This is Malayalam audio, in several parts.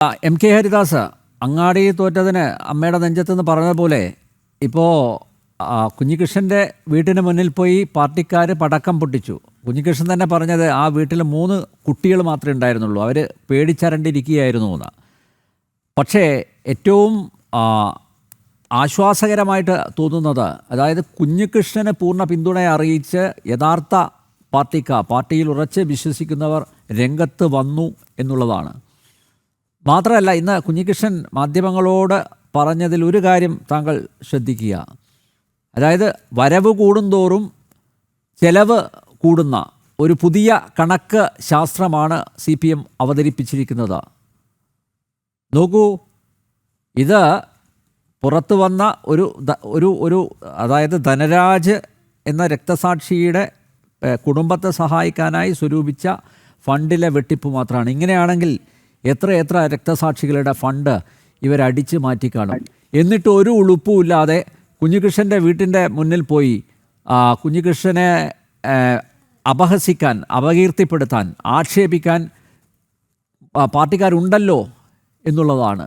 എം കെ ഹരിദാസ്, അങ്ങാടി തോറ്റതിന് അമ്മയുടെ നെഞ്ചത്തെന്ന് പറഞ്ഞതുപോലെ ഇപ്പോൾ കുഞ്ഞികൃഷ്ണൻ്റെ വീട്ടിന് മുന്നിൽ പോയി പാർട്ടിക്കാർ പടക്കം പൊട്ടിച്ചു. കുഞ്ഞികൃഷ്ണൻ തന്നെ പറഞ്ഞത് ആ വീട്ടിൽ 3 കുട്ടികൾ മാത്രമേ ഉണ്ടായിരുന്നുള്ളൂ, അവർ പേടിച്ചരണ്ടിരിക്കുകയായിരുന്നു എന്ന്. പക്ഷേ ഏറ്റവും ആശ്വാസകരമായിട്ട് തോന്നുന്നത്, അതായത് കുഞ്ഞികൃഷ്ണന് പൂർണ്ണ പിന്തുണ അറിയിച്ച് യഥാർത്ഥ പാർട്ടിയിൽ ഉറച്ച് വിശ്വസിക്കുന്നവർ രംഗത്ത് വന്നു എന്നുള്ളതാണ്. മാത്രമല്ല, ഇന്ന് കുഞ്ഞികൃഷ്ണൻ മാധ്യമങ്ങളോട് പറഞ്ഞതിൽ ഒരു കാര്യം താങ്കൾ ശ്രദ്ധിക്കുക. അതായത് വരവ് കൂടുന്തോറും ചെലവ് കൂടുന്ന ഒരു പുതിയ കണക്ക് ശാസ്ത്രമാണ് CPM അവതരിപ്പിച്ചിരിക്കുന്നത്. നോക്കൂ, ഇത് പുറത്തു വന്ന ഒരു അതായത് ധനരാജ് എന്ന രക്തസാക്ഷിയുടെ കുടുംബത്തെ സഹായിക്കാനായി സ്വരൂപിച്ച ഫണ്ടിലെ വെട്ടിപ്പ് മാത്രമാണ്. ഇങ്ങനെയാണെങ്കിൽ എത്ര രക്തസാക്ഷികളുടെ ഫണ്ട് ഇവരടിച്ചു മാറ്റിക്കാണും. എന്നിട്ട് ഒരു ഉളുപ്പുമില്ലാതെ കുഞ്ഞികൃഷ്ണൻ്റെ വീട്ടിൻ്റെ മുന്നിൽ പോയി കുഞ്ഞികൃഷ്ണനെ അപഹസിക്കാൻ, അപകീർത്തിപ്പെടുത്താൻ, ആക്ഷേപിക്കാൻ പാർട്ടിക്കാരുണ്ടല്ലോ എന്നുള്ളതാണ്.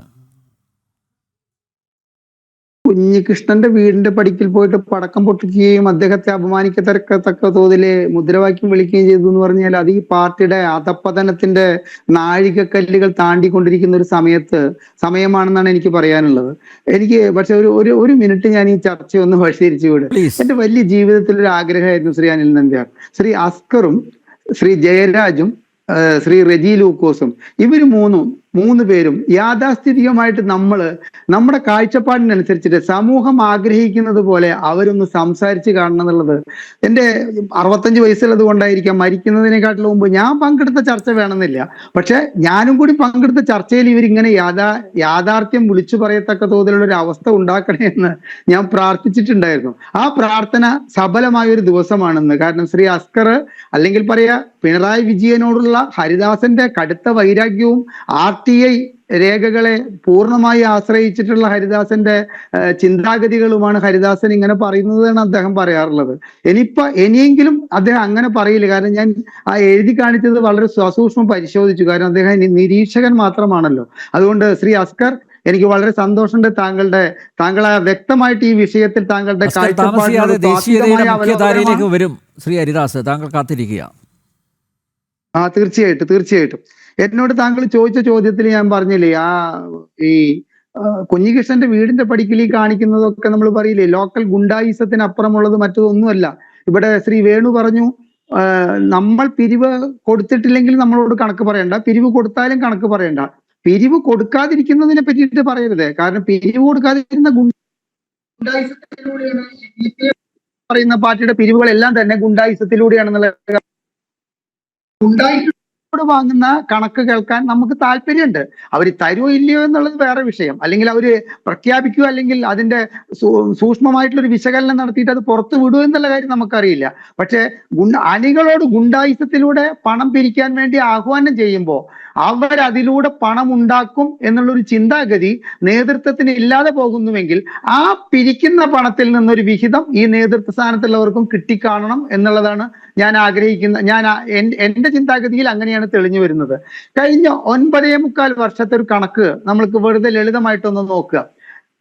കുഞ്ഞികൃഷ്ണന്റെ വീടിന്റെ പടിക്കൽ പോയിട്ട് പടക്കം പൊട്ടിക്കുകയും അദ്ദേഹത്തെ അപമാനിക്കത്തക്ക തോതില് മുദ്രാവാക്യം വിളിക്കുകയും ചെയ്തു എന്ന് പറഞ്ഞാൽ അത് ഈ പാർട്ടിയുടെ അധപ്പതനത്തിന്റെ നാഴികക്കല്ലുകൾ താണ്ടിക്കൊണ്ടിരിക്കുന്ന ഒരു സമയമാണെന്നാണ് എനിക്ക് പറയാനുള്ളത്. എനിക്ക് പക്ഷെ ഒരു മിനിറ്റ് ഞാൻ ഈ ചർച്ചയൊന്ന് വഴിതിരിച്ചുകൂടെ. എന്റെ വലിയ ജീവിതത്തിലൊരു ആഗ്രഹമായിരുന്നു ശ്രീ അനിൽ നമ്പ്യാർ, ശ്രീ അസ്കറും ശ്രീ ജയരാജും ശ്രീ റെജി ലൂക്കോസും ഇവര് മൂന്ന് പേരും യാഥാസ്ഥിതികമായിട്ട് നമ്മുടെ കാഴ്ചപ്പാടിനനുസരിച്ചിട്ട് സമൂഹം ആഗ്രഹിക്കുന്നത് പോലെ അവരൊന്ന് സംസാരിച്ച് കാണണം എന്നുള്ളത് എൻ്റെ 65 വയസ്സുള്ളത് കൊണ്ടായിരിക്കാം. മരിക്കുന്നതിനെക്കാട്ടിലും മുമ്പ് ഞാൻ പങ്കെടുത്ത ചർച്ച വേണമെന്നില്ല, പക്ഷെ ഞാനും കൂടി പങ്കെടുത്ത ചർച്ചയിൽ ഇവരിങ്ങനെ യാഥാർത്ഥ്യം വിളിച്ചു പറയത്തക്ക തോതിലുള്ള ഒരു അവസ്ഥ ഉണ്ടാക്കണേ എന്ന് ഞാൻ പ്രാർത്ഥിച്ചിട്ടുണ്ടായിരുന്നു. ആ പ്രാർത്ഥന സഫലമായ ഒരു ദിവസമാണെന്ന്. കാരണം ശ്രീ അസ്കർ, അല്ലെങ്കിൽ പറയാ പിണറായി വിജയനോടുള്ള ഹരിദാസന്റെ കടുത്ത വൈരാഗ്യവും RTI രേഖകളെ പൂർണ്ണമായി ആശ്രയിച്ചിട്ടുള്ള ഹരിദാസന്റെ ചിന്താഗതികളുമാണ് ഹരിദാസൻ ഇങ്ങനെ പറയുന്നതെന്ന് അദ്ദേഹം പറയാറുള്ളത്. ഇനിയെങ്കിലും അദ്ദേഹം അങ്ങനെ പറയില്ല. കാരണം ഞാൻ ആ എഴുതി കാണിച്ചത് വളരെ സസൂക്ഷ്മം പരിശോധിച്ചു. കാരണം അദ്ദേഹം നിരീക്ഷകൻ മാത്രമാണല്ലോ. അതുകൊണ്ട് ശ്രീ അസ്കർ, എനിക്ക് വളരെ സന്തോഷമുണ്ട് താങ്കൾ വ്യക്തമായിട്ട് ഈ വിഷയത്തിൽ താങ്കളുടെ കാഴ്ചപ്പാടിലേക്ക് വരും. ശ്രീ ഹരിദാസ്, താങ്കൾ കാത്തിരിക്കുക. തീർച്ചയായിട്ടും എന്നോട് താങ്കൾ ചോദിച്ച ചോദ്യത്തിൽ ഞാൻ പറഞ്ഞില്ലേ, ഈ കുഞ്ഞികൃഷ്ണന്റെ വീടിന്റെ പടിക്കൽ ഈ കാണിക്കുന്നതൊക്കെ നമ്മൾ പറയില്ലേ ലോക്കൽ ഗുണ്ടായിസത്തിന് അപ്പുറമുള്ളത് മറ്റൊന്നുമല്ല. ഇവിടെ ശ്രീ വേണു പറഞ്ഞു, നമ്മൾ പിരിവ് കൊടുത്തിട്ടില്ലെങ്കിൽ നമ്മളോട് കണക്ക് പറയണ്ട, പിരിവ് കൊടുത്താലും കണക്ക് പറയണ്ട. പിരിവ് കൊടുക്കാതിരിക്കുന്നതിനെ പറ്റിയിട്ട് പറയരുത്. കാരണം പിരിവ് കൊടുക്കാതിരുന്ന ഗുണ്ടായിസത്തിലൂടെയാണ് പറയുന്ന പാർട്ടിയുടെ പിരിവുകളെല്ലാം തന്നെ ഗുണ്ടായിസത്തിലൂടെയാണെന്നുള്ള വാങ്ങുന്ന കണക്ക് കേൾക്കാൻ നമുക്ക് താല്പര്യമുണ്ട്. അവർ തരുമോ ഇല്ലയോ എന്നുള്ളത് വേറെ വിഷയം. അല്ലെങ്കിൽ അവര് പ്രഖ്യാപിക്കുക, അല്ലെങ്കിൽ അതിന്റെ സൂക്ഷ്മമായിട്ടുള്ളൊരു വിശകലനം നടത്തിയിട്ട് അത് പുറത്തു വിടുമോ എന്നുള്ള കാര്യം നമുക്കറിയില്ല. പക്ഷെ അണികളോട് ഗുണ്ടായുസത്തിലൂടെ പണം പിരിക്കാൻ വേണ്ടി ആഹ്വാനം ചെയ്യുമ്പോൾ അവരതിലൂടെ പണം ഉണ്ടാക്കും എന്നുള്ളൊരു ചിന്താഗതി നേതൃത്വത്തിന് ഇല്ലാതെ പോകുന്നുവെങ്കിൽ ആ പിരിക്കുന്ന പണത്തിൽ നിന്നൊരു വിഹിതം ഈ നേതൃത്വ സ്ഥാനത്തുള്ളവർക്കും കിട്ടിക്കാണണം എന്നുള്ളതാണ് ഞാൻ എന്റെ ചിന്താഗതിയിൽ അങ്ങനെയാണ് തെളിഞ്ഞു വരുന്നത്. കഴിഞ്ഞ 9.25 വർഷത്തെ ഒരു കണക്ക് നമ്മൾക്ക് വെറുതെ ലളിതമായിട്ടൊന്ന് നോക്കുക.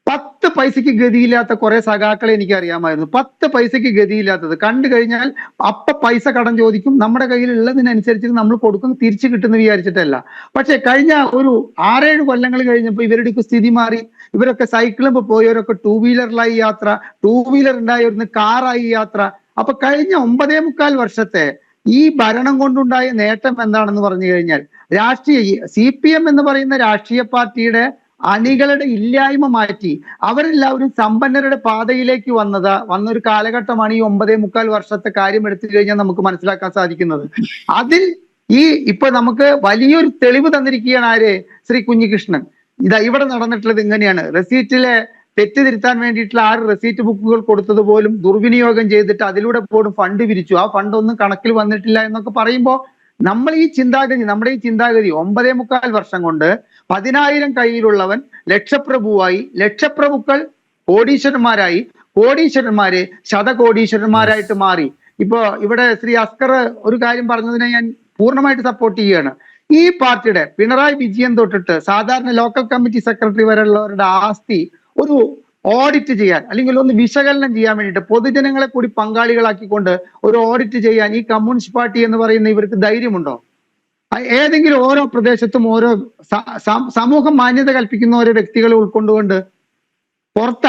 10 പൈസയ്ക്ക് ഗതിയില്ലാത്ത കുറെ സഖാക്കളെ എനിക്ക് അറിയാമായിരുന്നു. 10 പൈസയ്ക്ക് ഗതിയില്ലാത്തത് കണ്ടു കഴിഞ്ഞാൽ പൈസ കടം ചോദിക്കും. നമ്മുടെ കയ്യിൽ ഉള്ളതിനനുസരിച്ച് നമ്മൾ കൊടുക്കും, തിരിച്ചു കിട്ടുന്ന വിചാരിച്ചിട്ടല്ല. പക്ഷെ കഴിഞ്ഞ ഒരു 6-7 കൊല്ലങ്ങൾ കഴിഞ്ഞപ്പോൾ ഇവരുടെ സ്ഥിതി മാറി. ഇവരൊക്കെ സൈക്കിളുമ്പോൾ പോയവരൊക്കെ 2 വീലറിലായി യാത്ര, 2 വീലർ ഉണ്ടായിരുന്ന കാറായി യാത്ര. അപ്പൊ കഴിഞ്ഞ 9.25 വർഷത്തെ ഈ ഭരണം കൊണ്ടുണ്ടായ നേട്ടം എന്താണെന്ന് പറഞ്ഞു കഴിഞ്ഞാൽ, CPM എന്ന് പറയുന്ന രാഷ്ട്രീയ പാർട്ടിയുടെ അണികളുടെ ഇല്ലായ്മ മാറ്റി അവരെല്ലാവരും സമ്പന്നരുടെ പാതയിലേക്ക് വന്നൊരു കാലഘട്ടമാണ് ഈ 9.25 വർഷത്തെ കാര്യം എടുത്തു കഴിഞ്ഞാൽ നമുക്ക് മനസ്സിലാക്കാൻ സാധിക്കുന്നത്. അതിൽ ഇപ്പൊ നമുക്ക് വലിയൊരു തെളിവ് തന്നിരിക്കുകയാണ് ആര്? ശ്രീ കുഞ്ഞികൃഷ്ണൻ. ഇവിടെ നടന്നിട്ടുള്ളത് ഇങ്ങനെയാണ്. റെസീറ്റിലെ തെറ്റ് തിരുത്താൻ വേണ്ടിയിട്ടുള്ള 6 റെസീറ്റ് ബുക്കുകൾ കൊടുത്തത് പോലും ദുർവിനിയോഗം ചെയ്തിട്ട് അതിലൂടെ പോലും ഫണ്ട് പിരിച്ചു. ആ ഫണ്ട് ഒന്നും കണക്കിൽ വന്നിട്ടില്ല എന്നൊക്കെ പറയുമ്പോൾ നമ്മുടെ ഈ ചിന്താഗതി 9.25 വർഷം കൊണ്ട് 10,000 കയ്യിലുള്ളവൻ ലക്ഷപ്രഭുവായി, ലക്ഷപ്രഭുക്കൾ കോടീശ്വരന്മാരായി, കോടീശ്വരന്മാര് ശതകോടീശ്വരന്മാരായിട്ട് മാറി. ഇപ്പൊ ഇവിടെ ശ്രീ അസ്കർ ഒരു കാര്യം പറഞ്ഞതിനെ ഞാൻ പൂർണ്ണമായിട്ട് സപ്പോർട്ട് ചെയ്യുകയാണ്. ഈ പാർട്ടിയുടെ പിണറായി വിജയൻ തൊട്ടിട്ട് സാധാരണ ലോക്കൽ കമ്മിറ്റി സെക്രട്ടറി വരെയുള്ളവരുടെ ആസ്തി ഒരു ഓഡിറ്റ് ചെയ്യാൻ അല്ലെങ്കിൽ ഒന്ന് വിശകലനം ചെയ്യാൻ വേണ്ടിയിട്ട് പൊതുജനങ്ങളെ കൂടി പങ്കാളികളാക്കിക്കൊണ്ട് ഒരു ഓഡിറ്റ് ചെയ്യാൻ ഈ കമ്മ്യൂണിസ്റ്റ് പാർട്ടി എന്ന് പറയുന്ന ഇവർക്ക് ധൈര്യമുണ്ടോ? ഏതെങ്കിലും ഓരോ പ്രദേശത്തും ഓരോ സമൂഹ മാന്യത കൽപ്പിക്കുന്ന ഓരോ വ്യക്തികളെ ഉൾക്കൊണ്ടുകൊണ്ട്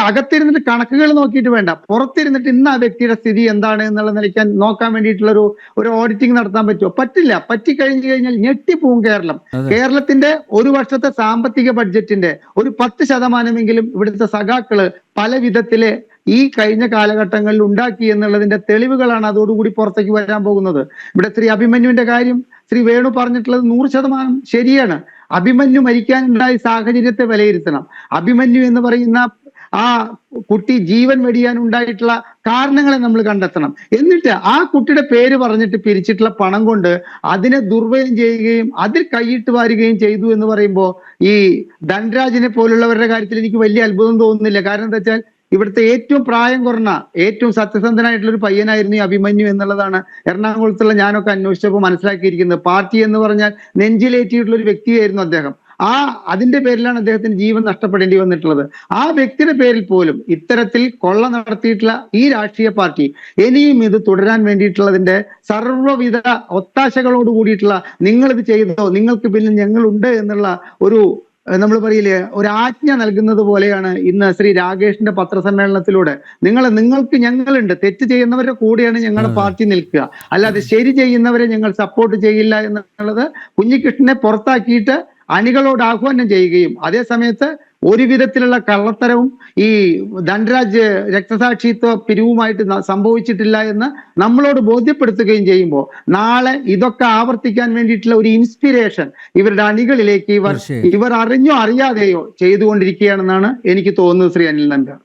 അകത്തിരുന്നിട്ട് കണക്കുകൾ നോക്കിയിട്ട് വേണ്ട, പുറത്തിരുന്നിട്ട് ഇന്ന് ആ വ്യക്തിയുടെ സ്ഥിതി എന്താണ് എന്നുള്ള നിലയ്ക്കാൻ നോക്കാൻ വേണ്ടിയിട്ടുള്ള ഒരു ഓഡിറ്റിംഗ് നടത്താൻ പറ്റുമോ? പറ്റില്ല. പറ്റിക്കഴിഞ്ഞു കഴിഞ്ഞാൽ ഞെട്ടിപ്പോവും കേരളം. കേരളത്തിന്റെ ഒരു വർഷത്തെ സാമ്പത്തിക ബഡ്ജറ്റിന്റെ ഒരു 10% ഇവിടുത്തെ സഖാക്കള് പല വിധത്തില് ഈ കഴിഞ്ഞ കാലഘട്ടങ്ങളിൽ ഉണ്ടാക്കി എന്നുള്ളതിന്റെ തെളിവുകളാണ് അതോടുകൂടി പുറത്തേക്ക് വരാൻ പോകുന്നത്. ഇവിടെ ശ്രീ അഭിമന്യുവിന്റെ കാര്യം ശ്രീ വേണു പറഞ്ഞിട്ടുള്ളത് 100% ശരിയാണ്. അഭിമന്യു മരിക്കാനുണ്ടായ സാഹചര്യത്തെ വിലയിരുത്തണം. അഭിമന്യു എന്ന് പറയുന്ന ആ കുട്ടി ജീവൻ വെടിയാൻ ഉണ്ടായിട്ടുള്ള കാരണങ്ങളെ നമ്മൾ കണ്ടെത്തണം. എന്നിട്ട് ആ കുട്ടിയുടെ പേര് പറഞ്ഞിട്ട് പിരിച്ചിട്ടുള്ള പണം കൊണ്ട് അതിനെ ദുർവ്യയം ചെയ്യുകയും അതിൽ കൈയിട്ട് വാരുകയും ചെയ്തു എന്ന് പറയുമ്പോൾ ഈ ധൻരാജിനെ പോലുള്ളവരുടെ കാര്യത്തിൽ എനിക്ക് വലിയ അത്ഭുതം തോന്നുന്നില്ല. കാരണം എന്താ വെച്ചാൽ ഇവിടുത്തെ ഏറ്റവും പ്രായം കുറഞ്ഞ ഏറ്റവും സത്യസന്ധനായിട്ടുള്ള ഒരു പയ്യനായിരുന്നു ഈ അഭിമന്യു എന്നുള്ളതാണ് എറണാകുളത്തുള്ള ഞാനൊക്കെ അന്വേഷിച്ചപ്പോൾ മനസ്സിലാക്കിയിരിക്കുന്നത്. പാർട്ടി എന്ന് പറഞ്ഞാൽ നെഞ്ചിലേറ്റിയിട്ടുള്ള ഒരു വ്യക്തിയായിരുന്നു അദ്ദേഹം. അതിന്റെ പേരിലാണ് അദ്ദേഹത്തിന് ജീവൻ നഷ്ടപ്പെടേണ്ടി വന്നിട്ടുള്ളത്. ആ വ്യക്തിയുടെ പേരിൽ പോലും ഇത്തരത്തിൽ കൊള്ള നടത്തിയിട്ടുള്ള ഈ രാഷ്ട്രീയ പാർട്ടി ഇനിയും ഇത് തുടരാൻ വേണ്ടിയിട്ടുള്ളതിന്റെ സർവ്വവിധ ഒത്താശകളോട് കൂടിയിട്ടുള്ള നിങ്ങൾക്ക് ചെയ്തോ, നിങ്ങൾക്ക് പിന്നിൽ ഞങ്ങളുണ്ട് എന്നുള്ള ഒരു നമ്മൾ പറയില്ലേ ഒരു ആജ്ഞ നൽകുന്നത് പോലെയാണ് ഇന്ന് ശ്രീ രാകേഷിന്റെ പത്രസമ്മേളനത്തിലൂടെ നിങ്ങൾക്ക് ഞങ്ങളുണ്ട്, തെറ്റ് ചെയ്യുന്നവരുടെ കൂടെയാണ് ഞങ്ങളുടെ പാർട്ടി നിൽക്കുക, അല്ലാതെ ശരി ചെയ്യുന്നവരെ ഞങ്ങൾ സപ്പോർട്ട് ചെയ്യില്ല എന്നുള്ളത് കുഞ്ഞികൃഷ്ണനെ പുറത്താക്കിയിട്ട് അണികളോട് ആഹ്വാനം ചെയ്യുകയും അതേ സമയത്ത് ഒരു വിധത്തിലുള്ള കള്ളത്തരവും ഈ ധൻരാജ് രക്തസാക്ഷിത്വ പിരിവുമായിട്ട് സംഭവിച്ചിട്ടില്ല എന്ന് നമ്മളോട് ബോധ്യപ്പെടുത്തുകയും ചെയ്യുമ്പോൾ നാളെ ഇതൊക്കെ ആവർത്തിക്കാൻ വേണ്ടിയിട്ടുള്ള ഒരു ഇൻസ്പിരേഷൻ ഇവരുടെ അണികളിലേക്ക് ഇവർ അറിഞ്ഞോ അറിയാതെയോ ചെയ്തുകൊണ്ടിരിക്കുകയാണെന്നാണ് എനിക്ക് തോന്നുന്നത് ശ്രീ അനിൽ നമ്പ്യാർ.